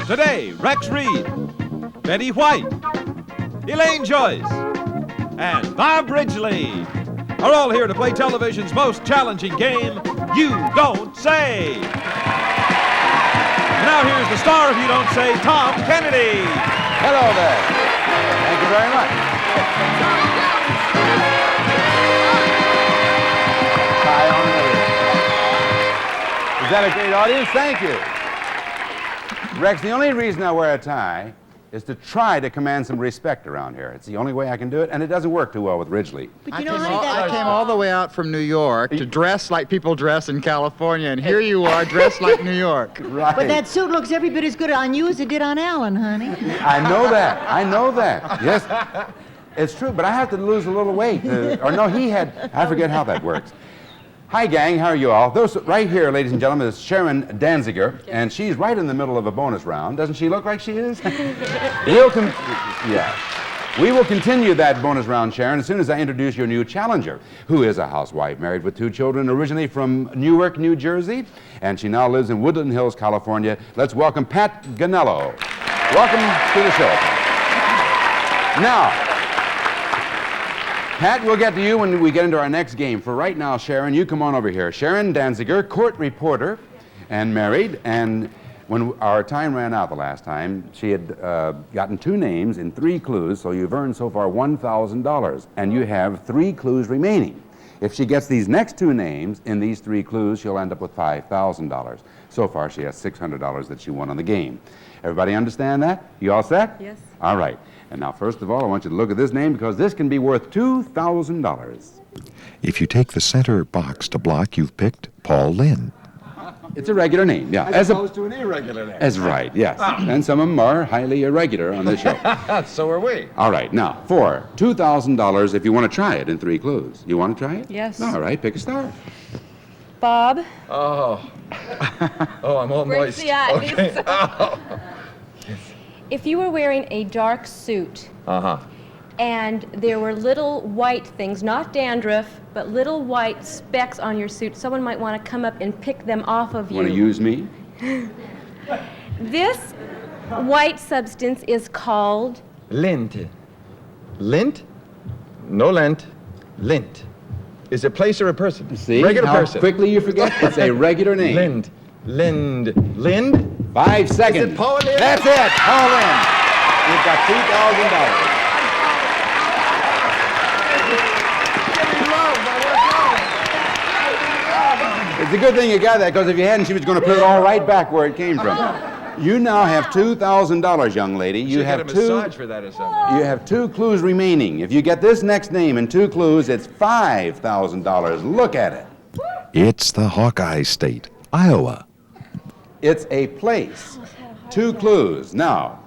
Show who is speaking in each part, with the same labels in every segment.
Speaker 1: Today, Rex Reed, Betty White, Elaine Joyce, and Bob Ridgely are all here to play television's most challenging game, You Don't Say. And now here's the star of You Don't Say, Tom Kennedy.
Speaker 2: Hello there. Thank you very much. Tie on and everything. Is that a great audience? Thank you. Rex, the only reason I wear a tie is to try to command some respect around here. It's the only way I can do it, and it doesn't work too well with Ridgely.
Speaker 3: But you know, I came all the way out from New York to dress like people dress in California, and here you are dressed like New York.
Speaker 2: Right.
Speaker 4: But that suit looks every bit as good on you as it did on Alan, honey.
Speaker 2: I know that. I know that. Yes, it's true, but I have to lose a little weight. Or no, he had, I forget how that works. Hi, gang. How are you all? Those right here, ladies and gentlemen, is Sharon Danziger, and she's right in the middle of a bonus round. Doesn't she look like she is? We will continue that bonus round, Sharon, as soon as I introduce your new challenger, who is a housewife married with 2 children, originally from Newark, New Jersey, and she now lives in Woodland Hills, California. Let's welcome Pat Ganello. Welcome to the show. Now, Pat, we'll get to you when we get into our next game. For right now, Sharon, you come on over here. Sharon Danziger, court reporter and married, and when our time ran out the last time, she had gotten 2 names in 3 clues, so you've earned so far $1,000, and you have 3 clues remaining. If she gets these next 2 names in these 3 clues, she'll end up with $5,000. So far, she has $600 that she won on the game. Everybody understand that? You all set?
Speaker 5: Yes.
Speaker 2: All right. And now, first of all, I want you to look at this name because this can be worth $2,000.
Speaker 6: If you take the center box to block, you've picked Paul Lynde.
Speaker 2: It's a regular name, yeah.
Speaker 7: As opposed to an irregular name.
Speaker 2: That's right, yes. And some of them are highly irregular on this show.
Speaker 7: So are we.
Speaker 2: All right, now, for $2,000 if you want to try it in 3 clues. You want to try it?
Speaker 5: Yes.
Speaker 2: All right, pick a star.
Speaker 5: Bob.
Speaker 7: Oh. Oh, I'm all
Speaker 5: Breaks
Speaker 7: moist.
Speaker 5: the ice.
Speaker 7: Okay. Oh.
Speaker 5: If you were wearing a dark suit
Speaker 7: Uh-huh.
Speaker 5: and there were little white things, not dandruff, but little white specks on your suit, someone might want to come up and pick them off of you.
Speaker 2: Want to use me?
Speaker 5: This white substance is called
Speaker 7: Lint. Lint? No lint. Lint. Is it a place or a person?
Speaker 2: See
Speaker 7: Regular
Speaker 2: how
Speaker 7: person.
Speaker 2: quickly you forget? It's a regular name.
Speaker 7: Lind. Lind. Lind?
Speaker 2: 5 seconds.
Speaker 7: Is it Paul Lynde?
Speaker 2: That's it, Paul Lynde. You've got $2,000. It's a good thing you got that, because if you hadn't, she was going to put it all right back where it came from. You now have $2,000, young lady. You
Speaker 7: Should
Speaker 2: have
Speaker 7: get a massage for that or something.
Speaker 2: You have 2 clues remaining. If you get this next name in 2 clues, it's $5,000. Look at it.
Speaker 6: It's the Hawkeye State, Iowa.
Speaker 2: It's a place. 2 clues. Now,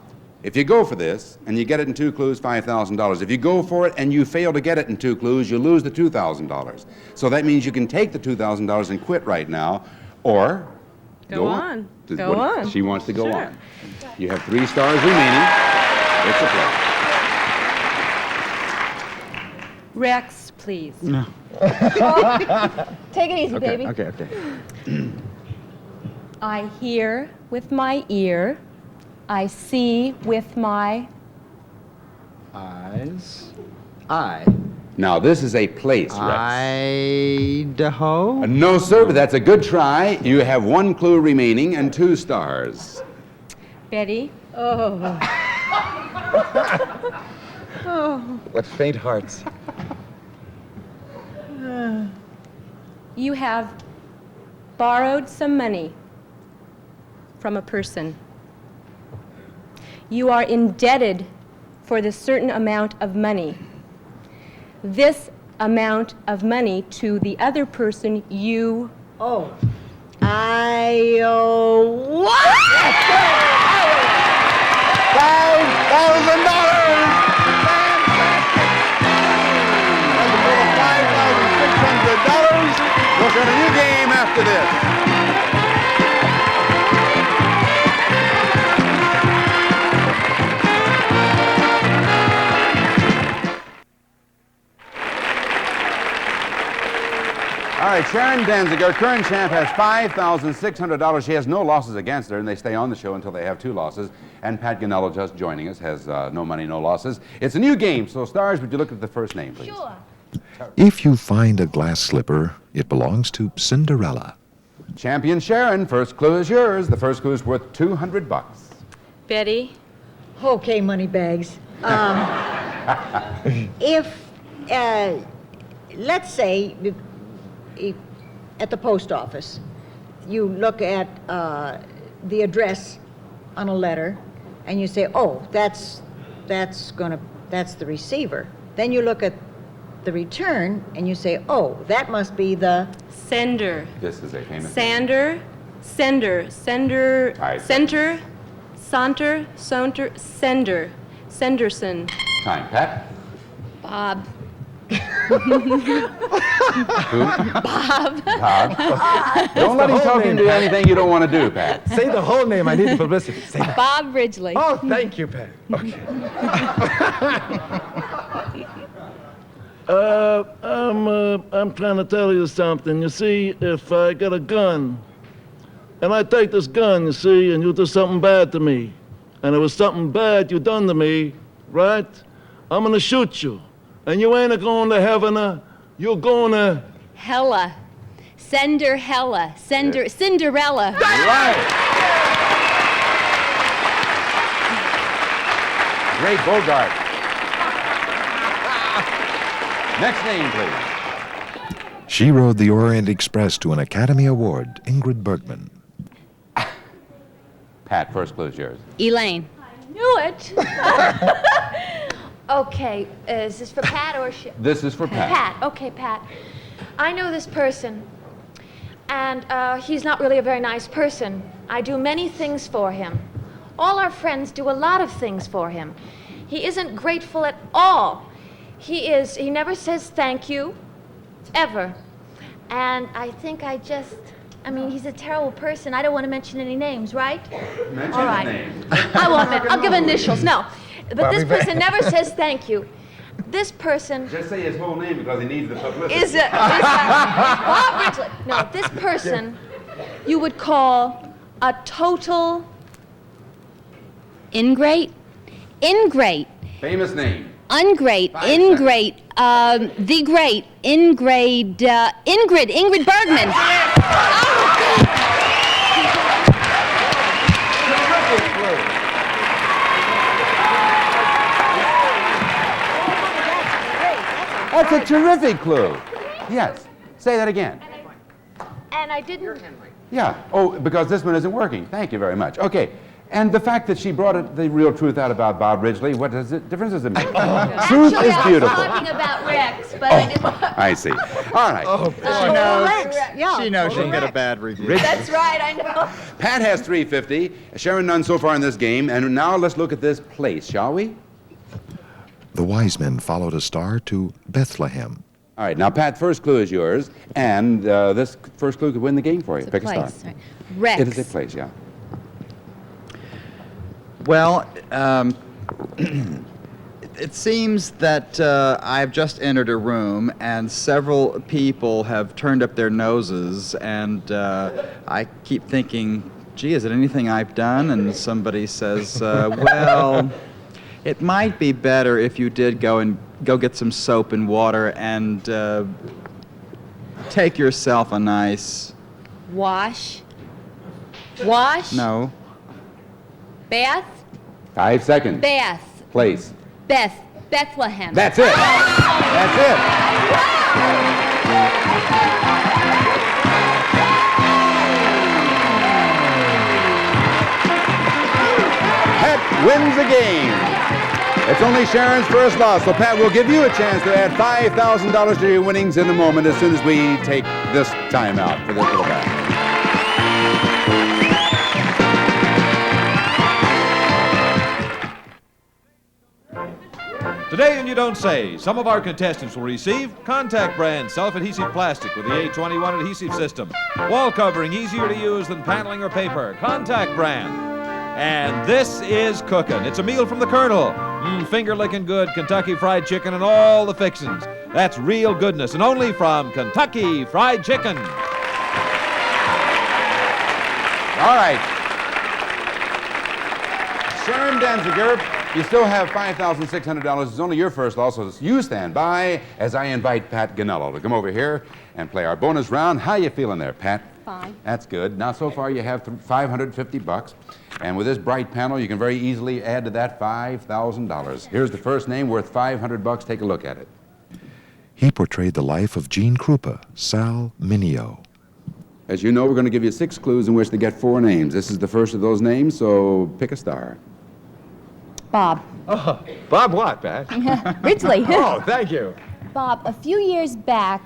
Speaker 2: if you go for this and you get it in 2 clues, $5,000. If you go for it and you fail to get it in 2 clues, you lose the $2,000. So that means you can take the $2,000 and quit right now, or
Speaker 5: Go on. Go
Speaker 2: What-
Speaker 5: on.
Speaker 2: She wants to go
Speaker 5: Sure.
Speaker 2: on. You have 3 stars remaining. It's a play.
Speaker 5: Rex, please.
Speaker 3: No.
Speaker 5: Take it easy, baby.
Speaker 3: Okay.
Speaker 5: I hear with my ear. I see with my...
Speaker 3: Eyes. I.
Speaker 2: Now, this is a place, Rex.
Speaker 3: Idaho?
Speaker 2: No, sir, but that's a good try. You have 1 clue remaining and 2 stars.
Speaker 5: Betty.
Speaker 7: What faint hearts.
Speaker 5: You have borrowed some money from a person. You are indebted for the certain amount of money. This amount of money to the other person you...
Speaker 4: Oh. I owe what?
Speaker 2: $5,000! $5,600. We'll start a new game after this. All right, right, Sharon Danziger, current champ, has $5,600. She has no losses against her, and they stay on the show until they have 2 losses. And Pat Ganello, just joining us, has no money, no losses. It's a new game, so stars, would you look at the first name, please?
Speaker 5: Sure.
Speaker 6: If you find a glass slipper, it belongs to Cinderella.
Speaker 2: Champion Sharon, first clue is yours. The first clue is worth $200.
Speaker 5: Betty.
Speaker 4: Okay, Moneybags. If, let's say, at the post office, you look at the address on a letter, and you say, "Oh, that's the receiver." Then you look at the return, and you say, "Oh, that must be the..."
Speaker 5: Sender.
Speaker 2: This is a famous
Speaker 5: Sender. Sender. Sender.
Speaker 2: Aye.
Speaker 5: Center. Saunter. Saunter. Sender. Senderson.
Speaker 2: time. Pat?
Speaker 5: Bob.
Speaker 2: Who?
Speaker 5: Bob.
Speaker 2: Bob. Don't let him talk into anything you don't want to do, Pat.
Speaker 7: Say the whole name. I need the publicity. Say that.
Speaker 5: Bob Ridgely.
Speaker 7: Oh, thank you, Pat. Okay.
Speaker 8: I'm trying to tell you something. You see, if I got a gun, and I take this gun, you see, and you do something bad to me, and it was something bad you done to me, right? I'm gonna shoot you, and you ain't going to heaven, you're going to...
Speaker 9: Hella. Sender Hella. Cinderella.
Speaker 2: Right. Great Bogart. Next name, please.
Speaker 6: She rode the Orient Express to an Academy Award, Ingrid Bergman.
Speaker 2: Pat, first clue is yours.
Speaker 9: Elaine.
Speaker 10: Knew it. Okay, is this for Pat or
Speaker 2: This is for Pat.
Speaker 10: Pat, okay, Pat. I know this person, and he's not really a very nice person. I do many things for him. All our friends do a lot of things for him. He isn't grateful at all. He never says thank you, ever. And I think he's a terrible person. I don't want to mention any names, right?
Speaker 2: Mention
Speaker 10: All right.
Speaker 2: names.
Speaker 10: I won't. I'll give initials. No, but this
Speaker 7: Bobby
Speaker 10: person never says thank you. This person
Speaker 2: Just say his whole name because he needs the publicity.
Speaker 10: is Bob Ridgely. No, this person you would call a total
Speaker 9: Ingrate. Ingrate.
Speaker 2: Famous name.
Speaker 9: Ungrate.
Speaker 2: 5
Speaker 9: Ingrate. The great. Ingrate. Ingrid Bergman.
Speaker 2: That's a terrific clue. Yes. Say that again.
Speaker 10: and I didn't.
Speaker 2: Yeah. Oh, because this one isn't working. Thank you very much. Okay. And the fact that she brought the real truth out about Bob Ridgely, what difference does it make? Truth
Speaker 10: Actually,
Speaker 2: is
Speaker 10: I was
Speaker 2: beautiful.
Speaker 10: talking about Rex, but I didn't.
Speaker 2: I see. All right.
Speaker 3: She knows.
Speaker 4: Yeah.
Speaker 3: She knows she'll get a bad review.
Speaker 10: That's right, I know.
Speaker 2: Pat has $350. Sharon none so far in this game. And now let's look at this place, shall we?
Speaker 6: The wise men followed a star to Bethlehem.
Speaker 2: All right. Now, Pat, first clue is yours. And this first clue could win the game for you.
Speaker 9: It's
Speaker 2: Pick a
Speaker 9: place,
Speaker 2: star.
Speaker 9: right. Rex.
Speaker 2: It is a place, yeah.
Speaker 3: Well, it seems that I've just entered a room and several people have turned up their noses, and I keep thinking, gee, is it anything I've done? And somebody says, well, it might be better if you did go get some soap and water and take yourself a nice...
Speaker 9: Wash.
Speaker 3: No.
Speaker 9: Bath.
Speaker 2: 5 seconds.
Speaker 9: Bath.
Speaker 2: Place.
Speaker 9: Bethlehem.
Speaker 2: That's it. That's it. Pat wins the game. It's only Sharon's first loss, so Pat will give you a chance to add $5,000 to your winnings in a moment as soon as we take this time out for this little guy.
Speaker 1: Today, and you don't say, some of our contestants will receive Contact Brand self-adhesive plastic with the A21 adhesive system. Wall covering easier to use than paneling or paper. Contact Brand. And this is cooking. It's a meal from the Colonel. Finger-licking good Kentucky Fried Chicken and all the fixings. That's real goodness, and only from Kentucky Fried Chicken.
Speaker 2: All right. Sharon Danziger, you still have $5,600. It's only your first loss, so you stand by as I invite Pat Ganello to come over here and play our bonus round. How you feeling there, Pat?
Speaker 9: Fine.
Speaker 2: That's good. Now, so far you have $550. And with this bright panel, you can very easily add to that $5,000. Here's the first name worth $500. Take a look at it.
Speaker 6: He portrayed the life of Gene Krupa, Sal Mineo.
Speaker 2: As you know, we're going to give you 6 clues in which to get 4 names. This is the first of those names, so pick a star.
Speaker 9: Bob.
Speaker 7: Oh, Bob what, Pat?
Speaker 9: Ridgely.
Speaker 7: Oh, thank you.
Speaker 9: Bob, a few years back,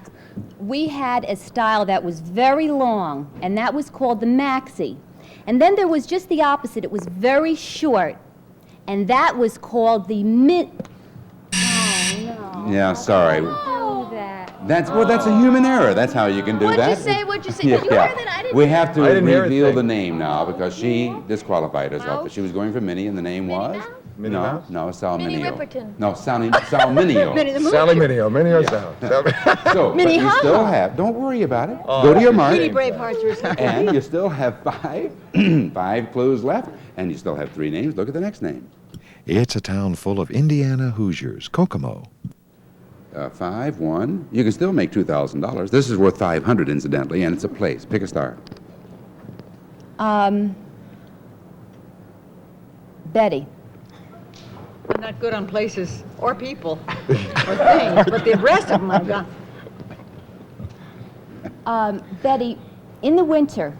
Speaker 9: we had a style that was very long, and that was called the maxi. And then there was just the opposite. It was very short, and that was called the Oh, no.
Speaker 2: Yeah, sorry.
Speaker 9: Oh, that.
Speaker 2: That's a human error. That's how you can do
Speaker 10: What'd
Speaker 2: that.
Speaker 10: you say? What'd you say?
Speaker 2: Yeah,
Speaker 10: Did you hear that? I didn't
Speaker 2: We
Speaker 10: hear
Speaker 2: have to
Speaker 7: I didn't hear a
Speaker 2: reveal
Speaker 7: thing.
Speaker 2: the name now because she disqualified herself.
Speaker 10: Oh.
Speaker 2: But she was going for Minnie, and the name was?
Speaker 10: Mouse?
Speaker 7: Minnie
Speaker 2: no,
Speaker 7: Mouse?
Speaker 2: no, Sal
Speaker 10: Minnie
Speaker 2: Mineo.
Speaker 10: Ripperton.
Speaker 2: No, Sal Mineo.
Speaker 4: Minnie the Moocher.
Speaker 7: Sally Mineo, Mineo Sal.
Speaker 2: So,
Speaker 4: Minnie
Speaker 2: but you
Speaker 4: Ha
Speaker 2: still
Speaker 4: Ha.
Speaker 2: have, don't worry about it. Go to your mark.
Speaker 4: Kitty Bravehearts or something.
Speaker 2: And you still have 5 clues left, and you still have 3 names. Look at the next name.
Speaker 6: It's a town full of Indiana Hoosiers, Kokomo.
Speaker 2: 5, 1. You can still make $2,000. This is worth $500, incidentally, and it's a place. Pick a star.
Speaker 9: Betty.
Speaker 4: I'm not good on places or people or things, but the rest of them I've got.
Speaker 9: Betty, in the winter,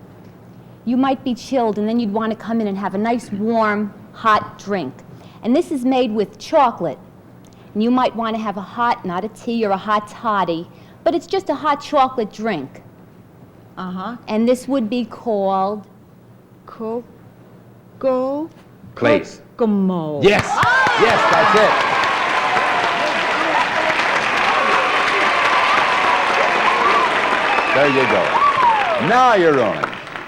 Speaker 9: you might be chilled, and then you'd want to come in and have a nice, warm, hot drink. And this is made with chocolate. And you might want to have a hot, not a tea or a hot toddy, but it's just a hot chocolate drink.
Speaker 4: Uh-huh.
Speaker 9: And this would be called...
Speaker 4: Coco.
Speaker 2: Place.
Speaker 4: Kokomo.
Speaker 2: Yes. Yes, that's it. There you go. Now you're rolling.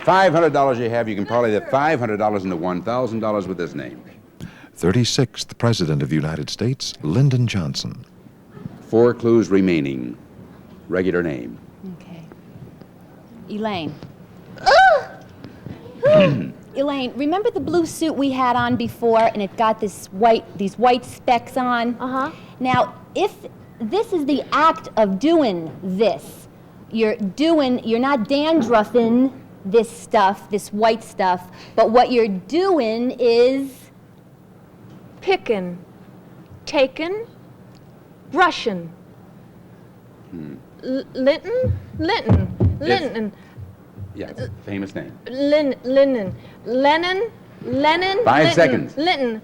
Speaker 2: $500 you have. You can parlay the $500 into $1,000 with this name.
Speaker 6: 36th President of the United States, Lyndon Johnson.
Speaker 2: 4 clues remaining. Regular name.
Speaker 9: Okay. Elaine. Elaine, remember the blue suit we had on before, and it got these white specks on?
Speaker 10: Uh-huh.
Speaker 9: Now, if this is the act of doing this, you're not dandruffing this stuff, this white stuff, but what you're doing is...
Speaker 10: Pickin'. Taken. Russian. Linton? Linton. Linton.
Speaker 2: Yeah, it's a famous name.
Speaker 10: Lennon. Lennon.
Speaker 2: 5 seconds.
Speaker 10: Linton.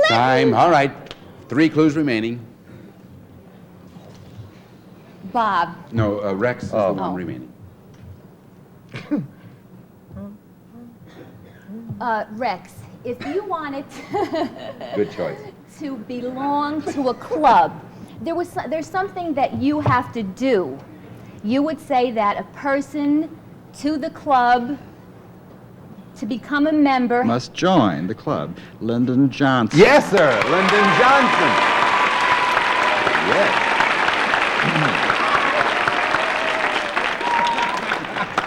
Speaker 2: Time. All right. 3 clues remaining.
Speaker 9: Bob.
Speaker 2: No, Rex is the one
Speaker 9: Oh.
Speaker 2: remaining.
Speaker 9: Rex, if you wanted
Speaker 2: Good choice.
Speaker 9: to belong to a club, there's something that you have to do. You would say that a person to the club to become a member.
Speaker 3: Must join the club. Lyndon Johnson.
Speaker 2: Yes, sir. Lyndon Johnson. Yes.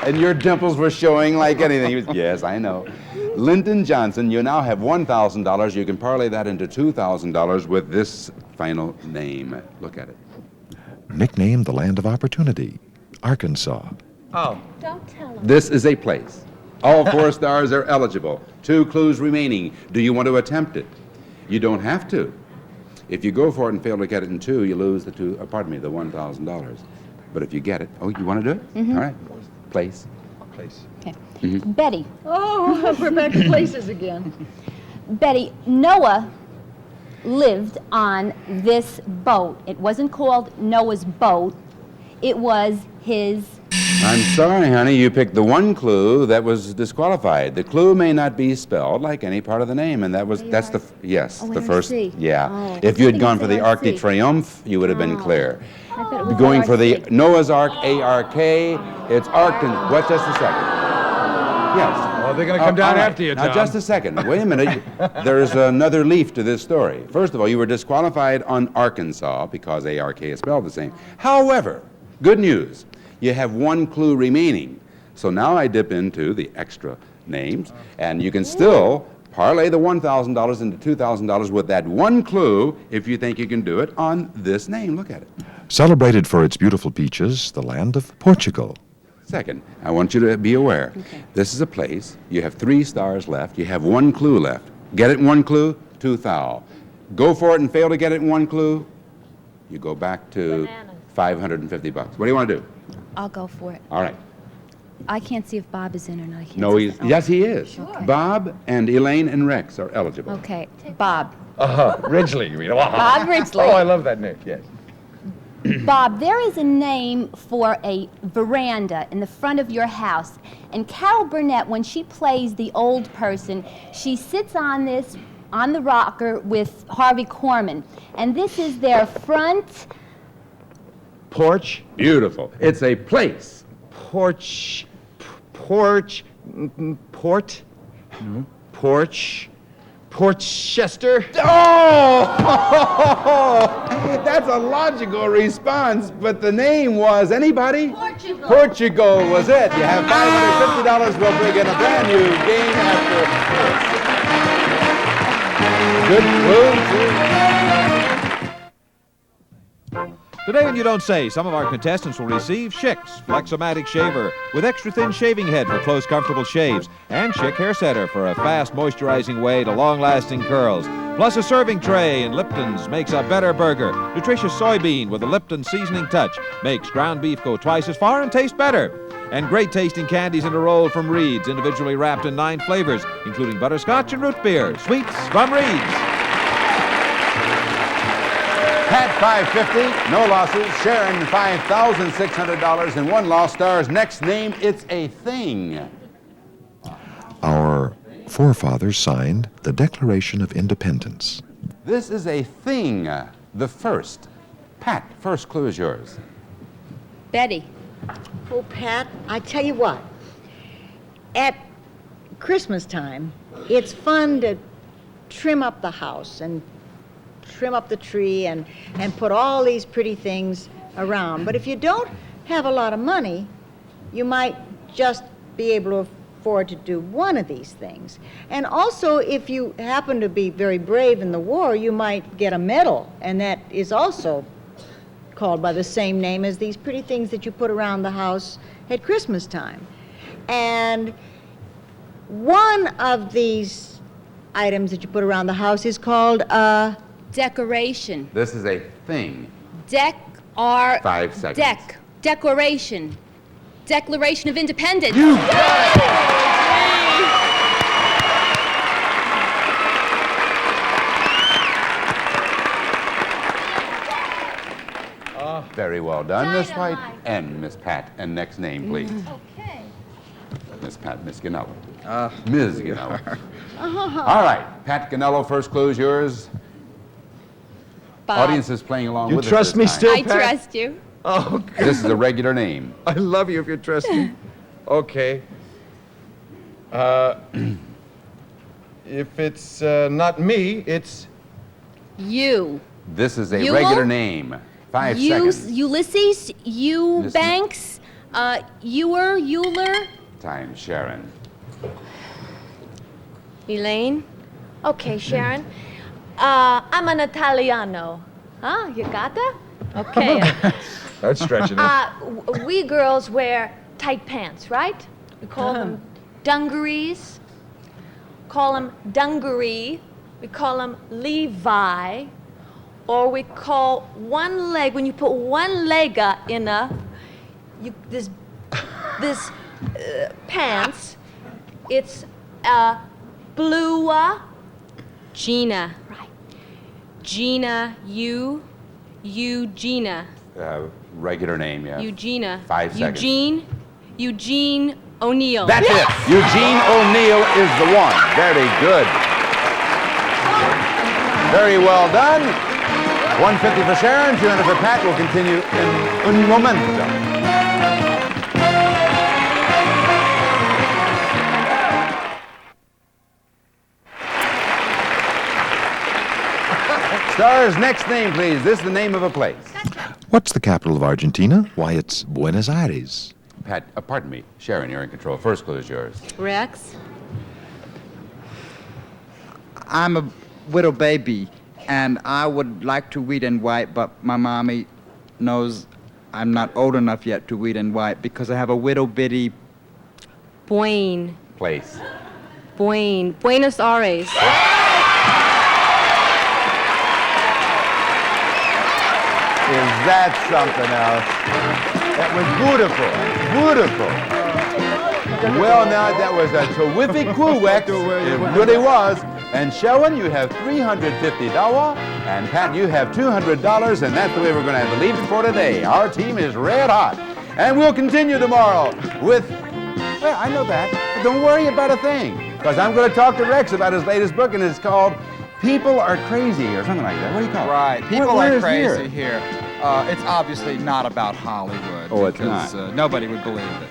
Speaker 2: And your dimples were showing like anything. He was, yes, I know. Lyndon Johnson, you now have $1,000. You can parlay that into $2,000 with this final name. Look at it.
Speaker 6: Nicknamed the Land of Opportunity, Arkansas.
Speaker 7: Oh.
Speaker 10: Don't tell him.
Speaker 2: This is a place. All 4 stars are eligible. 2 clues remaining. Do you want to attempt it? You don't have to. If you go for it and fail to get it in 2, you lose the $1,000. But if you get it, oh, you want to do it?
Speaker 9: Mm-hmm.
Speaker 2: All right. Place.
Speaker 7: Place.
Speaker 9: Okay.
Speaker 2: Mm-hmm.
Speaker 9: Betty.
Speaker 4: Oh, we're back to places again.
Speaker 9: Betty, Noah lived on this boat. It wasn't called Noah's boat. It was his
Speaker 2: I'm sorry, honey. You picked the one clue that was disqualified. The clue may not be spelled like any part of the name, and that's the yes,
Speaker 9: Oh,
Speaker 2: the first.
Speaker 9: ARC.
Speaker 2: Yeah.
Speaker 9: Oh,
Speaker 2: If you
Speaker 9: I
Speaker 2: had
Speaker 9: think
Speaker 2: gone
Speaker 9: it's
Speaker 2: for the Arc de
Speaker 9: ARC.
Speaker 2: Triomphe, you would have been clear.
Speaker 9: I thought it was
Speaker 2: Going for the
Speaker 9: ARC.
Speaker 2: Noah's Ark, A-R-K. It's Arc. What? Just a second. Yes.
Speaker 7: Well, they're going to come down
Speaker 2: all right.
Speaker 7: after you,
Speaker 2: Now,
Speaker 7: Tom.
Speaker 2: just a second. Wait a minute. There's another leaf to this story. First of all, you were disqualified on Arkansas because A-R-K is spelled the same. However, good news. You have one clue remaining. So now I dip into the extra names, and you can still parlay the $1,000 into $2,000 with that one clue if you think you can do it on this name. Look at it.
Speaker 6: Celebrated for its beautiful beaches, the land of Portugal.
Speaker 2: Second, I want you to be aware. This is a place. You have 3 stars left. You have one clue left. Get it in one clue, 2 thou. Go for it and fail to get it in one clue, you go back to $550. What do you want to do?
Speaker 9: I'll go for it.
Speaker 2: All right.
Speaker 9: I can't see if Bob is in or not. I can't
Speaker 2: No,
Speaker 9: see
Speaker 2: he's,
Speaker 9: if-
Speaker 2: yes, he is.
Speaker 9: Okay.
Speaker 2: Bob and Elaine and Rex are eligible.
Speaker 9: Okay, Bob.
Speaker 7: Ridgely, you mean.
Speaker 9: Bob Ridgely.
Speaker 7: Oh, I love that name, yes.
Speaker 9: Bob, there is a name for a veranda in the front of your house. And Carol Burnett, when she plays the old person, she sits on the rocker with Harvey Korman. And this is their front
Speaker 7: Porch,
Speaker 2: Beautiful. It's a place.
Speaker 7: porch, port, Portchester.
Speaker 2: Oh! That's a logical response, but the name was anybody? Portugal. Portugal was it. You have $550. We'll bring in a brand new game after. Good clue.
Speaker 1: Today on You Don't Say, some of our contestants will receive Schick's Flexomatic Shaver with extra thin shaving head for close, comfortable shaves, and Schick Hair Setter for a fast, moisturizing way to long-lasting curls. Plus a serving tray, and Lipton's makes a better burger. Nutritious soybean with a Lipton seasoning touch makes ground beef go twice as far and taste better. And great tasting candies in a roll from Reed's, individually wrapped in 9 flavors, including butterscotch and root beer. Sweets from Reed's.
Speaker 2: Pat, $550, no losses. Sharon, $5,600, and 1 loss. Stars next name, it's a thing.
Speaker 6: Our forefathers signed the Declaration of Independence.
Speaker 2: This is a thing, the first. Pat, first clue is yours.
Speaker 9: Betty.
Speaker 4: Oh, Pat, I tell you what. At Christmas time, it's fun to trim up the house and trim up the tree and put all these pretty things around. But if you don't have a lot of money, you might just be able to afford to do one of these things. And also, if you happen to be very brave in the war, you might get a medal, and that is also called by the same name as these pretty things that you put around the house at Christmas time. And one of these items that you put around the house is called a
Speaker 9: Decoration.
Speaker 2: This is a thing. 5 seconds.
Speaker 9: Decoration. Declaration of Independence.
Speaker 2: You got it! Very well done, Miss White and Miss Pat. And next name, please.
Speaker 10: Okay.
Speaker 2: Miss Pat, Miss Ganello. Ms. Ganello. All right, Pat Ganello, first clue is yours.
Speaker 9: Bob.
Speaker 2: Audience is playing along
Speaker 7: You
Speaker 2: with us
Speaker 7: trust
Speaker 2: this
Speaker 7: me
Speaker 2: time.
Speaker 7: still?
Speaker 9: I trust you.
Speaker 7: Oh,
Speaker 2: This is a regular name.
Speaker 7: I love you if you trust me. Okay. If it's not me, it's
Speaker 9: You.
Speaker 2: This is a
Speaker 9: Ewell?
Speaker 2: regular name. 5 seconds.
Speaker 9: Ulysses, Eubanks, Euler.
Speaker 2: Time, Sharon.
Speaker 5: Elaine?
Speaker 10: Okay, Sharon. I'm an Italiano. Huh? You got that? Okay.
Speaker 7: that's stretching it.
Speaker 10: We girls wear tight pants, right? We call them dungarees. Call them dungaree. We call them Levi. Or we call one leg, when you put one leg in this pants, it's blue.
Speaker 5: Gina.
Speaker 10: Right.
Speaker 5: Gina, Eugenia.
Speaker 2: Regular name, yeah.
Speaker 5: Eugenia.
Speaker 2: 5 seconds.
Speaker 5: Eugene, Eugene O'Neill.
Speaker 2: That's it. Eugene O'Neill is the one. Very good. Very well done. 150 for Sharon, 200 for Pat. Will continue in un momento. Stars, next name, please. This is the name of a place.
Speaker 6: What's the capital of Argentina? Why, it's Buenos Aires.
Speaker 2: Pat, pardon me. Sharon, you're in control. First clue is yours.
Speaker 5: Rex.
Speaker 3: I'm a widow baby, and I would like to read in white, but my mommy knows I'm not old enough yet to read in white because I have a widow bitty.
Speaker 5: Buin.
Speaker 2: Place.
Speaker 5: Buin. Buenos Aires.
Speaker 2: Is that something else? That was beautiful. Beautiful. Well, now, that was a terrific clue, Wex. It really was. And Sharon, you have $350. And Pat, you have $200. And that's the way we're going to have to leave it for today. Our team is red hot. And we'll continue tomorrow with, well, I know that. But don't worry about a thing. Because I'm going to talk to Rex about his latest book, and it's called People Are Crazy, or something like that. What do you call it?
Speaker 3: Right. People
Speaker 2: Where
Speaker 3: are
Speaker 2: is
Speaker 3: crazy here. It's obviously not about Hollywood.
Speaker 2: Oh, it's
Speaker 3: because,
Speaker 2: not.
Speaker 3: Nobody would believe it.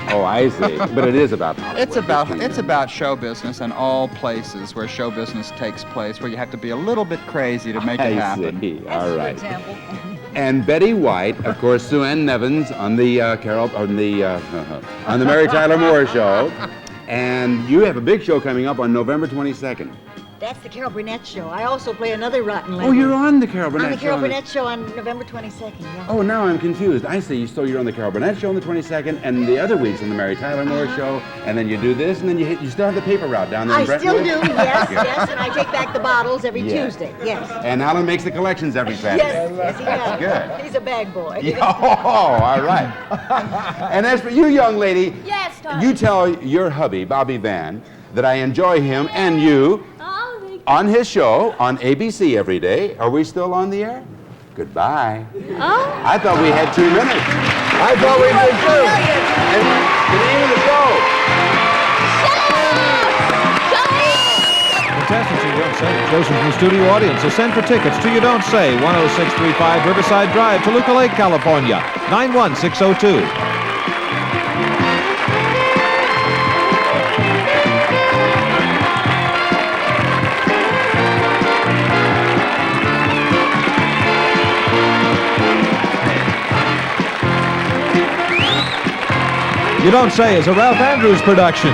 Speaker 2: Oh, I see. But it is about Hollywood.
Speaker 3: It's about show business and all places where show business takes place, where you have to be a little bit crazy to make it happen.
Speaker 2: I see. All right. And Betty White, of course, Sue Ann Nevins on the on the Mary Tyler Moore Show, and you have a big show coming up on November 22nd.
Speaker 4: That's the Carol Burnett Show. I also play another rotten lady.
Speaker 2: Oh, you're on the Carol Burnett Show.
Speaker 4: On the Carol Burnett Show on November 22nd, yeah.
Speaker 2: Oh, now I'm confused. I see. So you're on the Carol Burnett Show on the 22nd, and the other week's on the Mary Tyler Moore Show, and then you do this, and then you still have the paper route down there in
Speaker 4: I still
Speaker 2: Brentwood?
Speaker 4: do, yes, and I take back the bottles every Tuesday, yes.
Speaker 2: And Alan makes the collections every Saturday.
Speaker 4: Yes, he does.
Speaker 2: Good.
Speaker 4: He's a bag boy.
Speaker 2: Oh, all right. And as for you, young lady,
Speaker 10: Yes, darling.
Speaker 2: you tell your hubby, Bobby Van, that I enjoy him and you on his show on ABC every day. Are we still on the air? Goodbye.
Speaker 10: Oh.
Speaker 2: I thought we had 2 minutes.
Speaker 7: I thought we did too.
Speaker 2: And the name of the show.
Speaker 1: Contestants, you don't say. Chosen from the studio audience. So send for tickets to You Don't Say, 10635 Riverside Drive, Toluca Lake, California, 91602. You Don't Say is a Ralph Andrews production.